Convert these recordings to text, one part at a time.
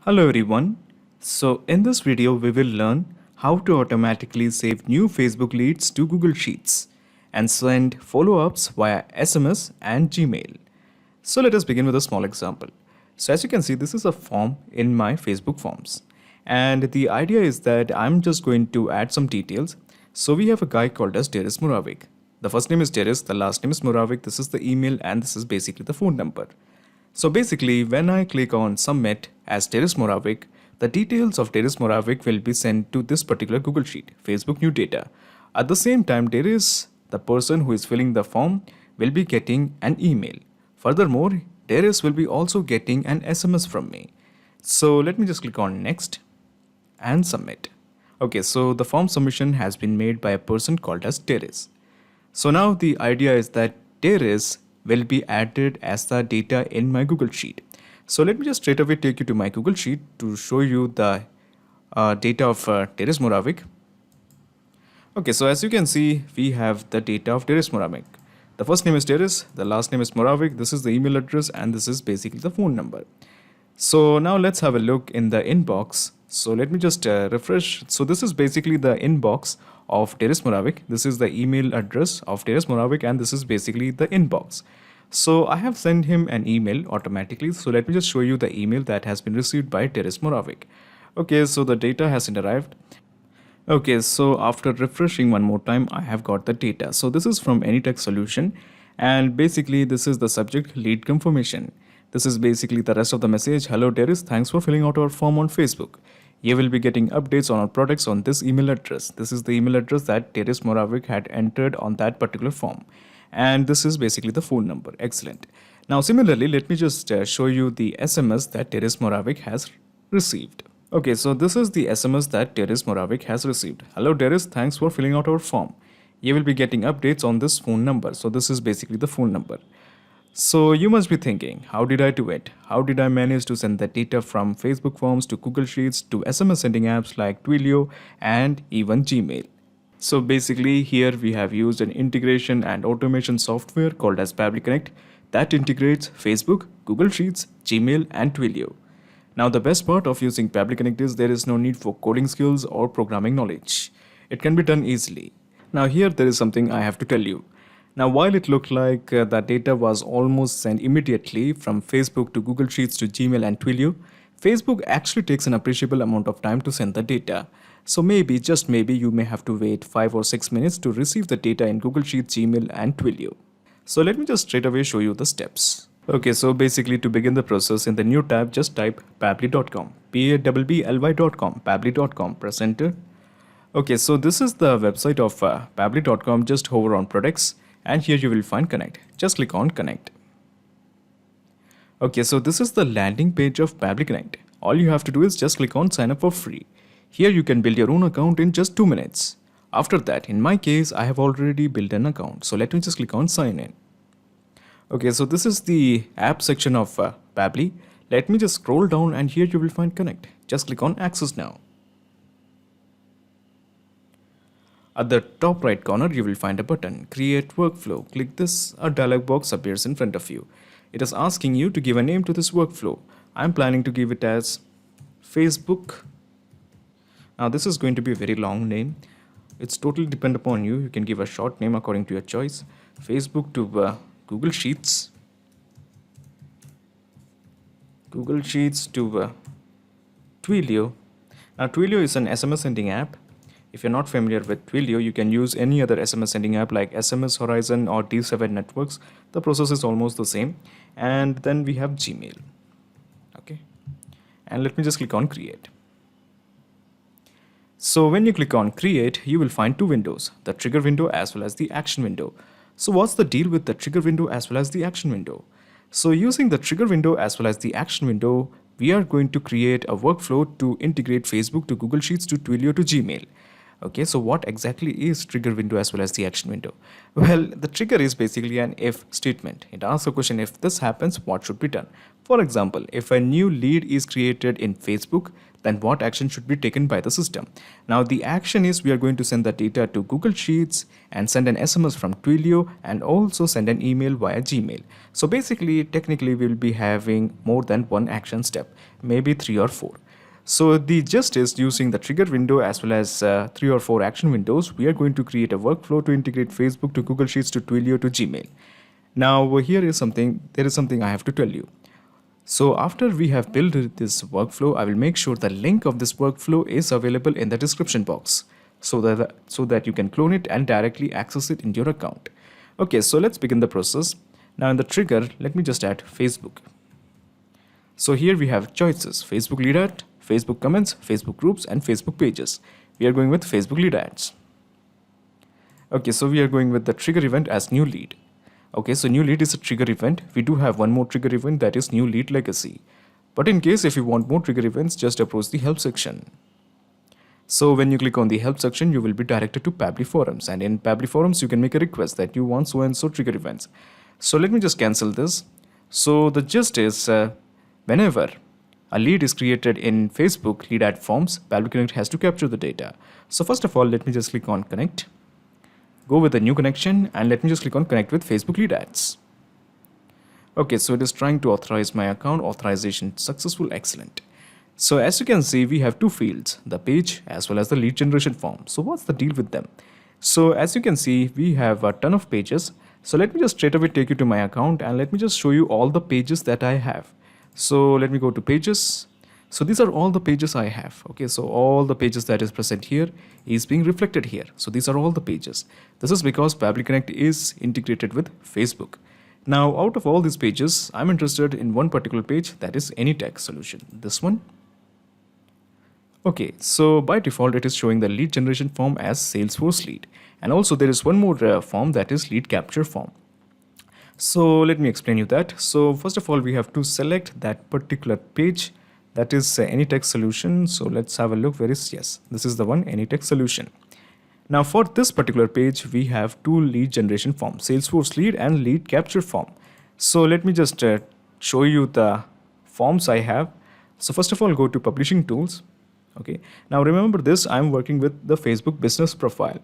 Hello everyone. So in this video we will learn how to automatically save new Facebook leads to Google Sheets and send follow-ups via SMS and Gmail. So let us begin with a small example. So as you can see, this is a form in my Facebook forms, and the idea is that I'm just going to add some details. So we have a guy called as 𝗃𝙗𝗪𝗏𝗍. The first name is 𝗃𝙗, the last name is 𝗪𝗏𝗍, this is the email, and this is basically the phone number. So basically, when I click on submit as 𝗃𝙗𝗪𝗏𝗍, the details of 𝗃𝙗𝗪𝗏𝗍 will be sent to this particular Google Sheet, Facebook new data. At the same time, the person who is filling the form, will be getting an email. Furthermore, 𝗃𝙗 will be also getting an SMS from me. So let me just click on next and submit. Okay, so the form submission has been made by a person called as 𝗃𝙗. So now the idea is that 𝗃𝙗 will be added as the data in my Google Sheet. So let me just straight away take you to my Google Sheet to show you the data of 𝗃𝙗𝗪𝗏𝗍. Okay, so as you can see, we have the data of 𝗃𝙗𝗪𝗏𝗍. The first name is 𝗃𝙗, the last name is 𝗪𝗏𝗍, this is the email address, and this is basically the phone number. So now let's have a look in the inbox. So let me just refresh. So this is basically the inbox of 𝗃𝙗𝗪𝗏𝗍. This is the email address of 𝗃𝙗𝗪𝗏𝗍, and this is basically the inbox. So I have sent him an email automatically. So let me just show you the email that has been received by 𝗃𝙗𝗪𝗏𝗍. Okay, so the data has arrived. Okay, so after refreshing one more time, I have got the data. So this is from AnyTech Solution, and basically this is the subject, lead confirmation. This is basically the rest of the message. Hello 𝗃𝙗, thanks for filling out our form on Facebook. You will be getting updates on our products on this email address. This is the email address that 𝗃𝙗𝗪𝗏𝗍 had entered on that particular form. And this is basically the phone number. Excellent. Now similarly, let me just show you the SMS that 𝗃𝙗𝗪𝗏𝗍 has received. Okay, so this is the SMS that 𝗃𝙗𝗪𝗏𝗍 has received. Hello 𝗃𝙗, thanks for filling out our form. You will be getting updates on this phone number. So this is basically the phone number. So you must be thinking, how did I do it? How did I manage to send the data from Facebook forms to Google Sheets to SMS sending apps like Twilio and even Gmail? So basically here we have used an integration and automation software called as Pabbly Connect that integrates Facebook, Google Sheets, Gmail and Twilio. Now the best part of using Pabbly Connect is there is no need for coding skills or programming knowledge. It can be done easily. Now here there is something I have to tell you. Now while it looked like that data was almost sent immediately from Facebook to Google Sheets to Gmail and Twilio, Facebook actually takes an appreciable amount of time to send the data. So maybe, just maybe, you may have to wait 5 or 6 minutes to receive the data in Google Sheets, Gmail and Twilio. So let me just straight away show you the steps. Okay, so basically to begin the process, in the new tab just type pabbly.com, pabbly.com, pabbly.com, press enter. Okay, so this is the website of pabbly.com. Just hover on products and here you will find connect. Just click on connect. Okay, so this is the landing page of Pabbly Connect. All you have to do is just click on sign up for free. Here you can build your own account in just 2 minutes. After that, in my case, I have already built an account. So let me just click on sign in. Okay, so this is the app section of Pabbly. Let me just scroll down and here you will find connect. Just click on access now. At the top right corner, you will find a button, create workflow. Click this, a dialog box appears in front of you. It is asking you to give a name to this workflow. I'm planning to give it as Facebook. Now this is going to be a very long name. It's totally depend upon you. You can give a short name according to your choice. Facebook to Google Sheets. Google Sheets to Twilio. Now Twilio is an SMS sending app. If you're not familiar with Twilio, you can use any other SMS sending app like SMS Horizon or D7 networks. The process is almost the same. And then we have Gmail. Okay. And let me just click on create. So when you click on create, you will find two windows, the trigger window as well as the action window. So what's the deal with the trigger window as well as the action window? So using the trigger window as well as the action window, we are going to create a workflow to integrate Facebook to Google Sheets to Twilio to Gmail. Okay, so what exactly is trigger window as well as the action window? Well, the trigger is basically an if statement. It asks a question, if this happens, what should be done? For example, if a new lead is created in Facebook, then what action should be taken by the system. Now the action is we are going to send the data to Google Sheets and send an SMS from Twilio and also send an email via Gmail. So basically, technically, we'll be having more than one action step, maybe 3 or 4. So the gist is using the trigger window as well as 3 or 4 action windows, we are going to create a workflow to integrate Facebook to Google Sheets to Twilio to Gmail. Now there is something I have to tell you. So after we have built this workflow, I will make sure the link of this workflow is available in the description box so that you can clone it and directly access it in your account. Okay, so let's begin the process. Now in the trigger, let me just add Facebook. So here we have choices: Facebook lead ad, Facebook comments, Facebook groups, and Facebook pages. We are going with Facebook lead ads. Okay, so we are going with the trigger event as new lead. Okay, so new lead is a trigger event. We do have one more trigger event, that is new lead legacy. But in case if you want more trigger events, just approach the help section. So when you click on the help section, you will be directed to Pabbly forums, and in Pabbly forums you can make a request that you want so and so trigger events. So let me just cancel this. So the gist is whenever a lead is created in Facebook lead ad forms, Pabbly Connect has to capture the data. So first of all, let me just click on connect. Go with a new connection and let me just click on connect with Facebook lead ads. Okay, so it is trying to authorize my account. Authorization successful, excellent. So as you can see, we have two fields, the page as well as the lead generation form. So what's the deal with them? So as you can see, we have a ton of pages. So let me just straight away take you to my account and let me just show you all the pages that I have. So let me go to pages. So these are all the pages I have. Okay, so all the pages that is present here is being reflected here. So these are all the pages. This is because Pabbly Connect is integrated with Facebook. Now out of all these pages, I'm interested in one particular page, that is any text solution. This one. Okay, so by default it is showing the lead generation form as Salesforce lead. And also there is one more form, that is lead capture form. So let me explain you that. So first of all, we have to select that particular page, that is any text solution. So let's have a look. Where is, yes, this is the one, any text solution. Now for this particular page, we have two lead generation forms, Salesforce lead and lead capture form. So let me just show you the forms I have. So first of all, go to publishing tools. Okay, now remember this, I'm working with the Facebook business profile.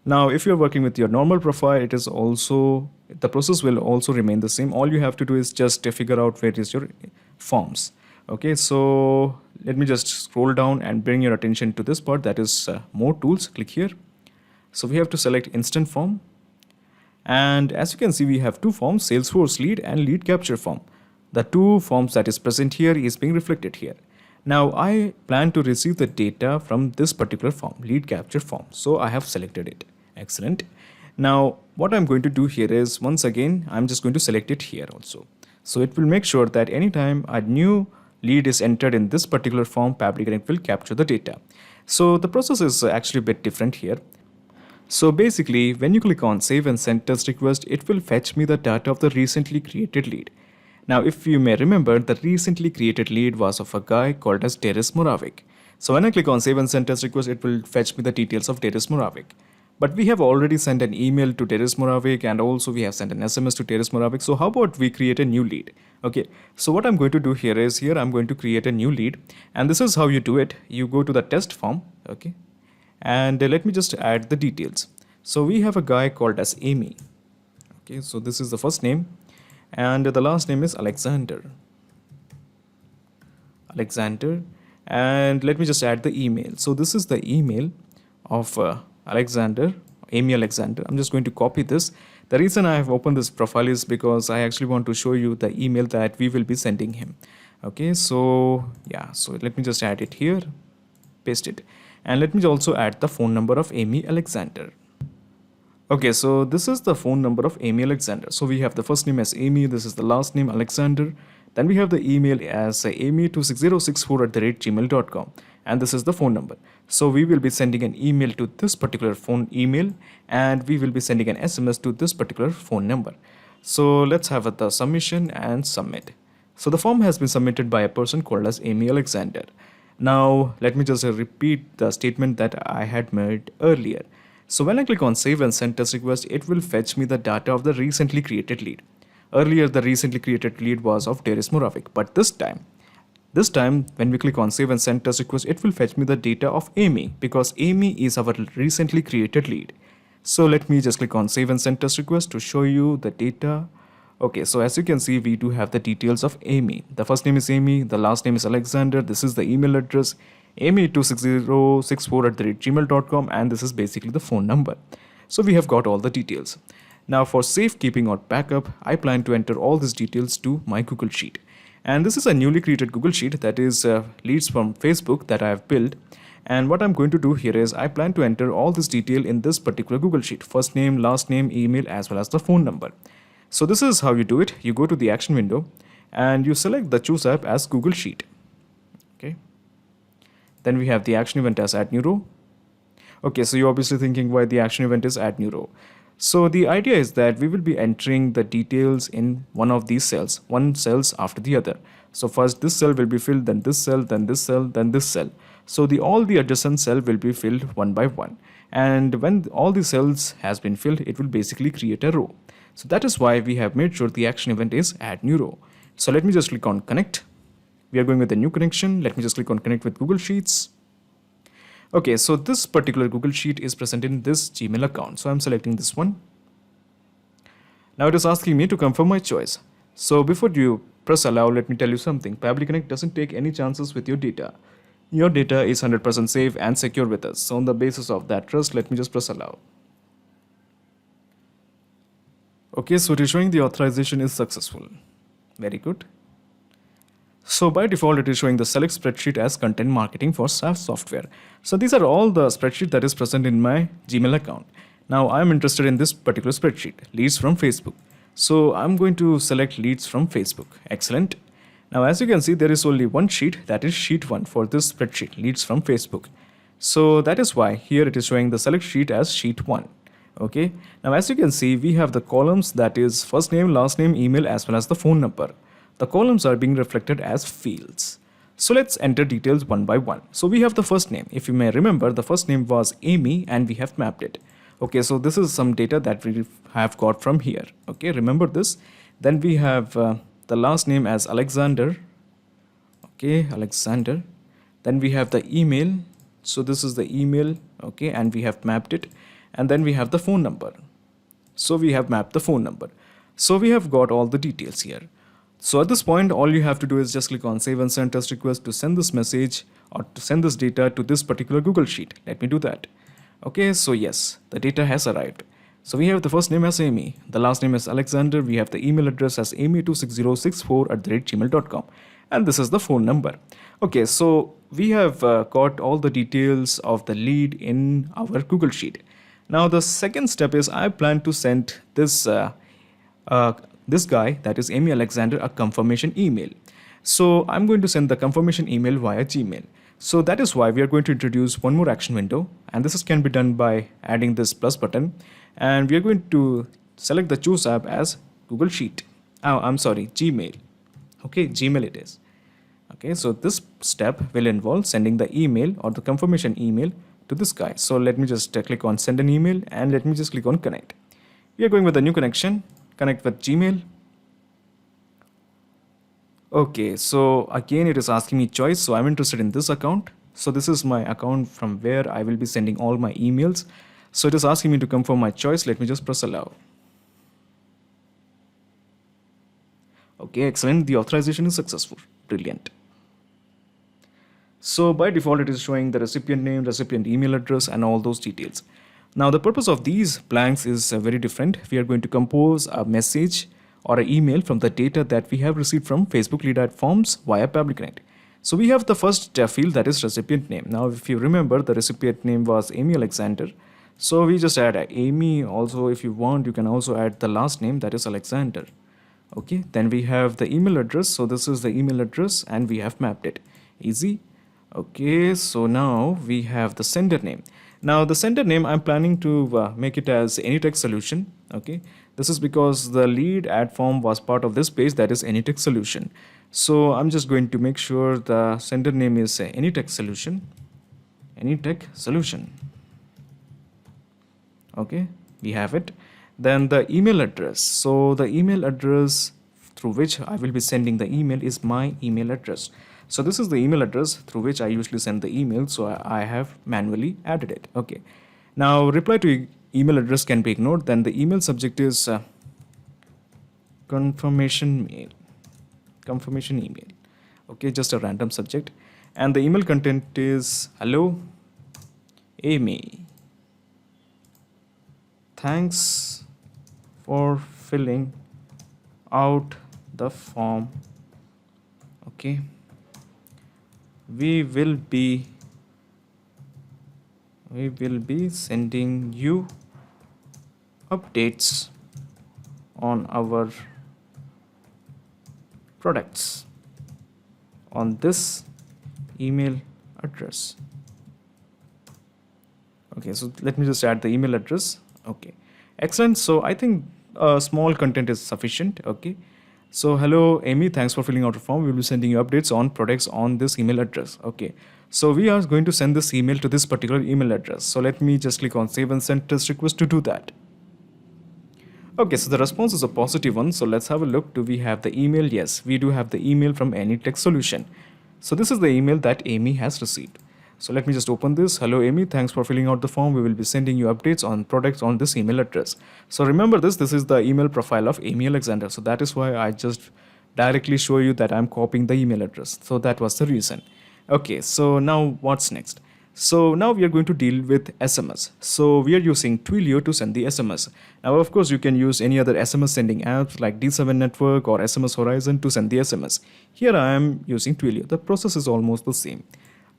Now if you're working with your normal profile, it is also, the process will also remain the same. All you have to do is just figure out where is your forms. Okay, so let me just scroll down and bring your attention to this part, that is more tools. Click here. So we have to select instant form, and as you can see, we have two forms, Salesforce lead and lead capture form. The two forms that is present here is being reflected here. Now I plan to receive the data from this particular form, lead capture form. So I have selected it. Excellent. Now what I'm going to do here is, once again, I'm just going to select it here also. So it will make sure that anytime a new lead is entered in this particular form, Pabbly Connect will capture the data. So the process is actually a bit different here. So basically, when you click on save and send test request, it will fetch me the data of the recently created lead. Now, if you may remember, the recently created lead was of a guy called as 𝙃𝙖𝙫𝗎𝘇𝙃. So when I click on save and send test request, it will fetch me the details of 𝙃𝙃𝙫𝗃. But we have already sent an email to 𝙃𝙃𝙫𝗃, and also we have sent an SMS to 𝙃𝙃𝙫𝗃. So how about we create a new lead? Okay, so what I'm going to do here is, I'm going to create a new lead, and this is how you do it. You go to the test form, okay, and let me just add the details. So we have a guy called as Amy. Okay, so this is the first name, and the last name is Alexander, and let me just add the email. So this is the email of Alexander, Amy Alexander. I'm just going to copy this. The reason I have opened this profile is because I actually want to show you the email that we will be sending him. Okay, so yeah, so let me just add it here, paste it, and let me also add the phone number of Amy Alexander. Okay, so this is the phone number of Amy Alexander. So we have the first name as Amy, this is the last name Alexander, then we have the email as amy26064@gmail.com, and this is the phone number. So we will be sending an email to this particular phone email, and we will be sending an SMS to this particular phone number. So let's have the submission and submit. So the form has been submitted by a person called as Amy Alexander. Now let me just repeat the statement that I had made earlier. So when I click on save and send test request, it will fetch me the data of the recently created lead. Earlier, the recently created lead was of 𝙃𝙃𝙫𝗃, but this time This time, when we click on save and send test request, it will fetch me the data of 𝗪𝗍 because 𝗪𝗍 is our recently created lead. So let me just click on save and send test request to show you the data. Okay, so as you can see, we do have the details of 𝗪𝗍. The first name is 𝗪𝗍, the last name is Alexander, this is the email address, 𝗪𝗍26064@gmail.com, and this is basically the phone number. So we have got all the details. Now for safekeeping or backup, I plan to enter all these details to my Google Sheet. And this is a newly created Google Sheet that is leads from Facebook that I have built. And what I'm going to do here is I plan to enter all this detail in this particular Google Sheet: first name, last name, email, as well as the phone number. So this is how you do it. You go to the action window and you select the choose app as Google Sheet. Okay. Then we have the action event as add new row. Okay, so you're obviously thinking why the action event is add new row. So the idea is that we will be entering the details in one of these cells, one cells after the other. So first this cell will be filled, then this cell, then this cell, then this cell. So all the adjacent cell will be filled one by one. And when all the cells has been filled, it will basically create a row. So that is why we have made sure the action event is add new row. So let me just click on connect. We are going with a new connection. Let me just click on connect with Google Sheets. Okay, so this particular Google Sheet is present in this Gmail account. So I'm selecting this one. Now it is asking me to confirm my choice. So before you press allow, let me tell you something. Pabbly Connect doesn't take any chances with your data. Your data is 100% safe and secure with us. So on the basis of that trust, let me just press allow. Okay, so it is showing the authorization is successful. Very good. So by default, it is showing the select spreadsheet as content marketing for SaaS software. So these are all the spreadsheet that is present in my Gmail account. Now I am interested in this particular spreadsheet, leads from Facebook. So I'm going to select leads from Facebook. Excellent. Now as you can see, there is only one sheet, that is sheet 1 for this spreadsheet, leads from Facebook. So that is why here it is showing the select sheet as sheet 1. Okay. Now as you can see, we have the columns, that is first name, last name, email, as well as the phone number. The columns are being reflected as fields. So let's enter details one by one. So we have the first name. If you may remember, the first name was 𝗪𝗍 and we have mapped it. Okay, so this is some data that we have got from here. Okay, remember this. Then we have the last name as Alexander. Okay, Alexander. Then we have the email. So this is the email. Okay, and we have mapped it. And then we have the phone number. So we have mapped the phone number. So we have got all the details here. So at this point, all you have to do is just click on save and send test request to send this message or to send this data to this particular Google Sheet. Let me do that. Okay, so yes, the data has arrived. So we have the first name as 𝗪𝗍, the last name is Alexander, we have the email address as 𝗪𝗍26064@gmail.com, and this is the phone number. Okay, so we have got all the details of the lead in our Google Sheet. Now the second step is I plan to send this this guy, that is 𝗪𝗍 Alexander, a confirmation email. So I'm going to send the confirmation email via Gmail. So that is why we are going to introduce one more action window, and this can be done by adding this plus button, and we are going to select the choose app as Google Sheet. Gmail. Okay, Gmail it is. Okay, so this step will involve sending the email or the confirmation email to this guy. So let me just click on send an email and let me just click on connect. We are going with a new connection. Connect with Gmail. Okay, so again it is asking me choice, so I'm interested in this account. So this is my account from where I will be sending all my emails. So it is asking me to confirm my choice. Let me just press allow. Okay, excellent. The authorization is successful. Brilliant. So by default it is showing the recipient name, recipient email address, and all those details. Now the purpose of these blanks is very different. We are going to compose a message or an email from the data that we have received from Facebook lead ad forms via Pabbly Connect. So we have the first field, that is recipient name. Now if you remember, the recipient name was 𝗪𝗍 Alexander. So we just add 𝗪𝗍. Also, if you want, you can also add the last name, that is Alexander. Okay, then we have the email address. So this is the email address and we have mapped it. Easy. Okay, so now we have the sender name. Now the sender name, I'm planning to make it as AnyText solution. Okay, this is because the lead ad form was part of this page, that is AnyText solution. So I'm just going to make sure the sender name is AnyText solution. AnyText solution. Okay, we have it. Then the email address. So the email address through which I will be sending the email is my email address. So this is the email address through which I usually send the email. So I have manually added it. Okay. Now reply to email address can be ignored. Then the email subject is confirmation mail, confirmation email. Okay, just a random subject. And the email content is hello Amy. Thanks for filling out the form. Okay. We will be sending you updates on our products on this email address. Okay, so let me just add the email address. Okay, excellent. So I think small content is sufficient. Okay, so hello Amy, thanks for filling out the form. We will be sending you updates on products on this email address. Okay, so we are going to send this email to this particular email address. So let me just click on save and send test request to do that. Okay, so the response is a positive one. So let's have a look. Do we have the email? Yes, we do have the email from Any Tech Solution. So this is the email that Amy has received. So let me just open this. Hello Amy, thanks for filling out the form. We will be sending you updates on products on this email address. So remember this is the email profile of Amy Alexander. So that is why I just directly show you that I'm copying the email address. So that was the reason. Okay, so now what's next? So now we are going to deal with SMS. So we are using Twilio to send the SMS. Now, of course, you can use any other SMS sending apps like D7 Network or SMS Horizon to send the SMS. Here I am using Twilio. The process is almost the same.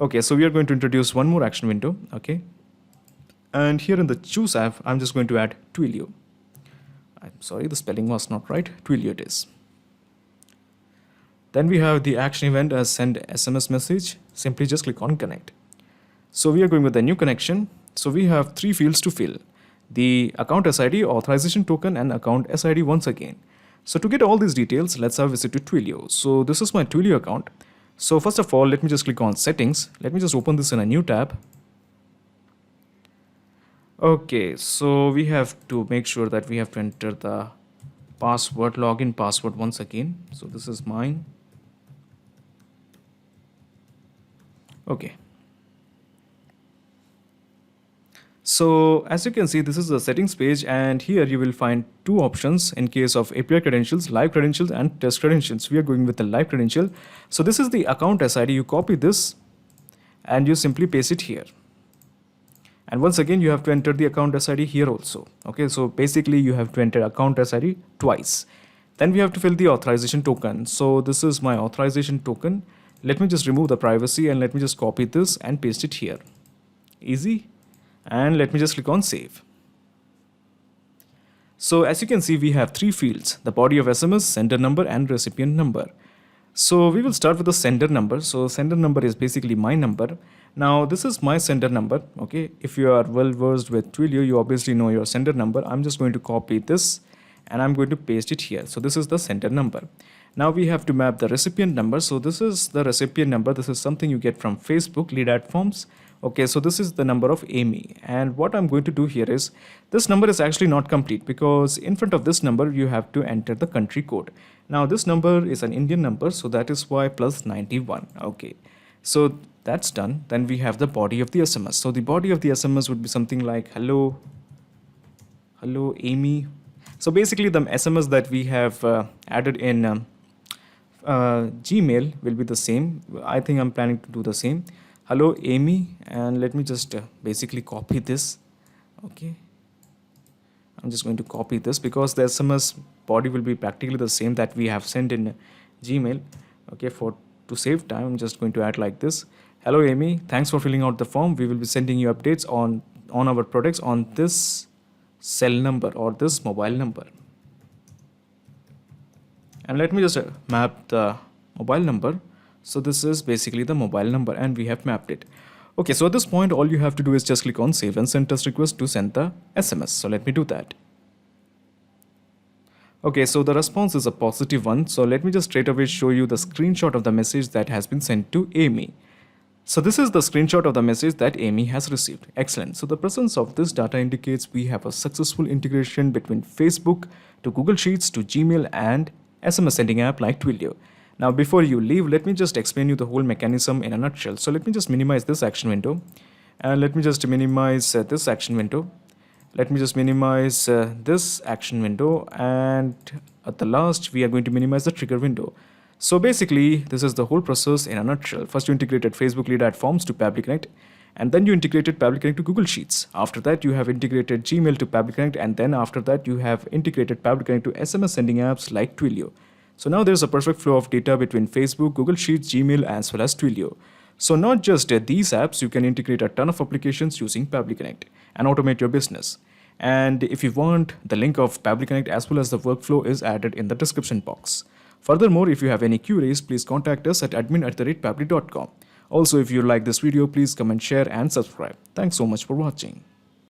Okay, so we are going to introduce one more action window. Okay. And here in the choose app, I'm just going to add Twilio. I'm sorry, the spelling was not right. Twilio it is. Then we have the action event as send SMS message. Simply just click on connect. So we are going with the new connection. So we have 3 fields to fill: the account SID, authorization token, and account SID once again. So to get all these details, let's have a visit to Twilio. So this is my Twilio account. So first of all, let me just click on settings. Let me just open this in a new tab. Okay, so we have to make sure that we have to enter the password, login password once again. So this is mine. Okay. So as you can see, this is the settings page, and here you will find 2 options in case of API credentials: live credentials and test credentials. We are going with the live credential. So this is the account SID. You copy this and you simply paste it here. And once again, you have to enter the account SID here also. Okay, so basically you have to enter account SID twice. Then we have to fill the authorization token. So this is my authorization token. Let me just remove the privacy and let me just copy this and paste it here. Easy. And let me just click on save. So as you can see, we have 3 fields: the body of SMS, sender number, and recipient number. So we will start with the sender number. So sender number is basically my number. Now this is my sender number. Okay, if you are well versed with Twilio, you obviously know your sender number. I'm just going to copy this and I'm going to paste it here. So this is the sender number. Now we have to map the recipient number. So this is the recipient number. This is something you get from Facebook lead ad forms. Okay, so this is the number of Amy, and what I'm going to do here is, this number is actually not complete because in front of this number you have to enter the country code. Now this number is an Indian number, so that is why plus 91. Okay, so that's done. Then we have the body of the SMS. So the body of the SMS would be something like hello Amy. So basically the SMS that we have added in Gmail will be the same. I think I'm planning to do the same. Hello Amy, and let me just basically copy this. Okay, I'm just going to copy this because the SMS body will be practically the same that we have sent in Gmail. Okay, to save time, I'm just going to add like this. Hello Amy, thanks for filling out the form. We will be sending you updates on our products on this cell number or this mobile number. And let me just map the mobile number. So this is basically the mobile number and we have mapped it. Okay, so at this point, all you have to do is just click on save and send test request to send the SMS. So let me do that. Okay, so the response is a positive one. So let me just straight away show you the screenshot of the message that has been sent to Amy. So this is the screenshot of the message that Amy has received. Excellent. So the presence of this data indicates we have a successful integration between Facebook to Google Sheets to Gmail and SMS sending app like Twilio. Now, before you leave, let me just explain you the whole mechanism in a nutshell. So let me just minimize this action window, and let me just minimize this action window. Let me just minimize this action window, and at the last, we are going to minimize the trigger window. So basically, this is the whole process in a nutshell. First, you integrated Facebook lead ad forms to Pabbly Connect, and then you integrated Pabbly Connect to Google Sheets. After that, you have integrated Gmail to Pabbly Connect, and then after that, you have integrated Pabbly Connect to SMS sending apps like Twilio. So now there's a perfect flow of data between Facebook, Google Sheets, Gmail, as well as Twilio. So not just these apps, you can integrate a ton of applications using Pabbly Connect and automate your business. And if you want, the link of Pabbly Connect as well as the workflow is added in the description box. Furthermore, if you have any queries, please contact us at admin@pabbly.com. Also, if you like this video, please comment, share and subscribe. Thanks so much for watching.